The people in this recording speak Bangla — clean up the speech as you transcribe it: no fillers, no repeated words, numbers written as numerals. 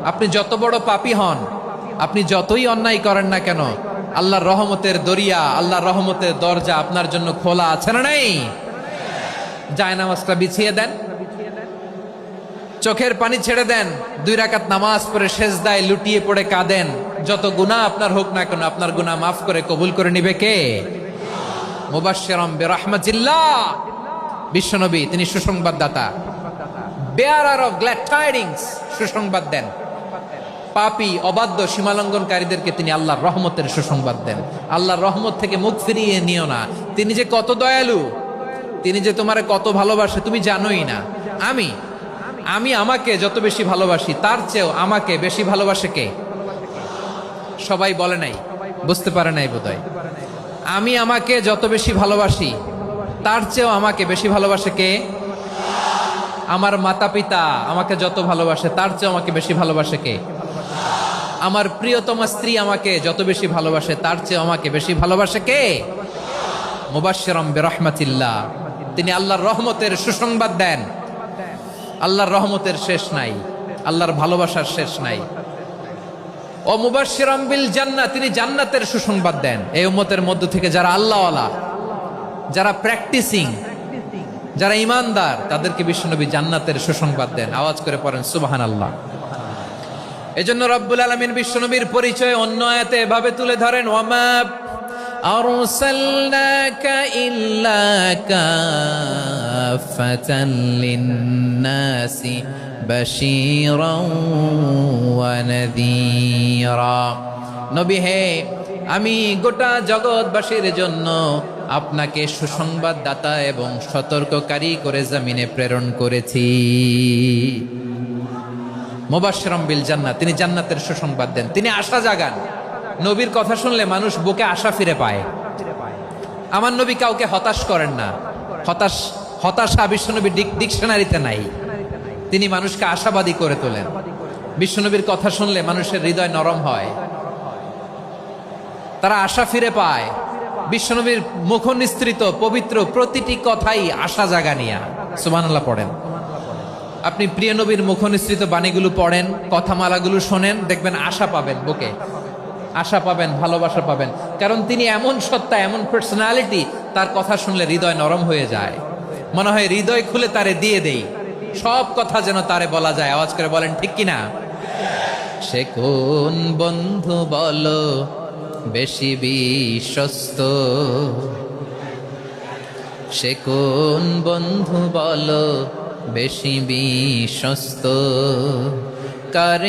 আপনি যত বড় পাপী হন, আপনি যতই অন্যায় করেন না কেন, আল্লাহর রহমতের দরিয়া, আল্লাহর রহমতের দরজা আপনার জন্য খোলা আছে না নাই? জায়নামাজটা বিছিয়ে দেন, চোখের পানি ছেড়ে দেন, 2 রাকাত নামাজ পড়ে সেজদায় লুটিয়ে পড়ে কাঁদেন। যত গুনাহ আপনার হোক না কেন, আপনার গুনাহ মাফ করে কবুল করে নিবে কে? মুবাশশিরাম বিরহমাতিল্লাহ, বিশ্বনবী তিনি সুসংবাদদাতা, বেয়ারার অফ গ্ল্যাড টাইডিংস, সুসংবাদ দেন। পাপী অবাধ্য সীমালঙ্ঘনকারীদেরকে তিনি আল্লাহর রহমতের সুসংবাদ দেন। আল্লাহর রহমত থেকে মুখ ফিরিয়ে নিও না। তিনি যে কত দয়ালু, তিনি যে তোমারে কত ভালোবাসে তুমি জানোই না। আমি আমাকে যত বেশি ভালোবাসি তার চেয়েও আমাকে বেশি ভালোবাসে কে? সবাই বলে নাই, বুঝতে পারে নাই বোধহয়। আমি আমাকে যত বেশি ভালোবাসি তার চেয়েও আমাকে বেশি ভালোবাসে কে? আমার মাতা পিতা আমাকে যত ভালোবাসে তার চেয়েও আমাকে বেশি ভালোবাসে কে? আমার প্রিয়তমা স্ত্রী আমাকে যত বেশি ভালোবাসে তার চেয়ে আমাকে বেশি ভালোবাসে কে? মুবাশশিরাম বিরহমাতিল্লাহ, তিনি আল্লাহর রহমতের সুসংবাদ দেন। আল্লাহর রহমতের শেষ নাই, আল্লাহর ভালোবাসার শেষ নাই। ও মুবাশশিরাম বিল জান্নাহ, তিনি জান্নাতের সুসংবাদ দেন। এই উম্মতের মধ্য থেকে যারা আল্লাহওয়ালা, যারা প্র্যাকটিসিং, যারা ঈমানদার, তাদেরকে বিশ্বনবী জান্নাতের সুসংবাদ দেন। আওয়াজ করে পড়েন সুবহানাল্লাহ। এজন্য রব্বুল আলামিন বিশ্বনবীর পরিচয় অন্য আয়াতে এভাবে তুলে ধরেন, ওয়ামা আরসালনাকা ইল্লা কাফাতান লিন্নাসি বাশীরাও ওয়া নাযীরা। নবী হে, আমি গোটা জগৎবাসীর জন্য আপনাকে সুসংবাদদাতা এবং সতর্ককারী করে জমিনে প্রেরণ করেছি। মুবাশশিরাম বিল জান্নাহ, তিনি জান্নাতের সুসংবাদ দেন, তিনি আশা জাগান। নবীর কথা শুনলে মানুষ বুকে আশা ফিরে পায়। আমার নবী কাউকে হতাশ করেন না। হতাশা বিশ্বনবীর ডিকশনারিতে নাই। তিনি মানুষকে আশাবাদী করে তোলেন। বিশ্বনবীর কথা শুনলে মানুষের হৃদয় নরম হয়, তারা আশা ফিরে পায়। বিশ্বনবীর মুখ নিঃসৃত পবিত্র প্রতিটি কথাই আশা জাগানিয়া। সুবহানাল্লাহ পড়েন। আপনি প্রিয় নবীর মুখ নিঃসৃত বাণীগুলো পড়েন, কথামালাগুলো শোনেন, দেখবেন আশা পাবেন, বুকে আশা পাবেন, ভালোবাসা পাবেন। কারণ তিনি এমন সত্তা, এমন পার্সোনালিটি, তার কথা শুনলে হৃদয় নরম হয়ে যায়। মনে হয় হৃদয় খুলে তারে দিয়ে দেই, সব কথা যেন তারে বলা যায়। আওয়াজ করে বলেন ঠিক কিনা? সে কোন বন্ধু বলো বেশি বিশ্বস্ত, সে কোন বন্ধু বলো বেশি বিশ্বস্ত, কার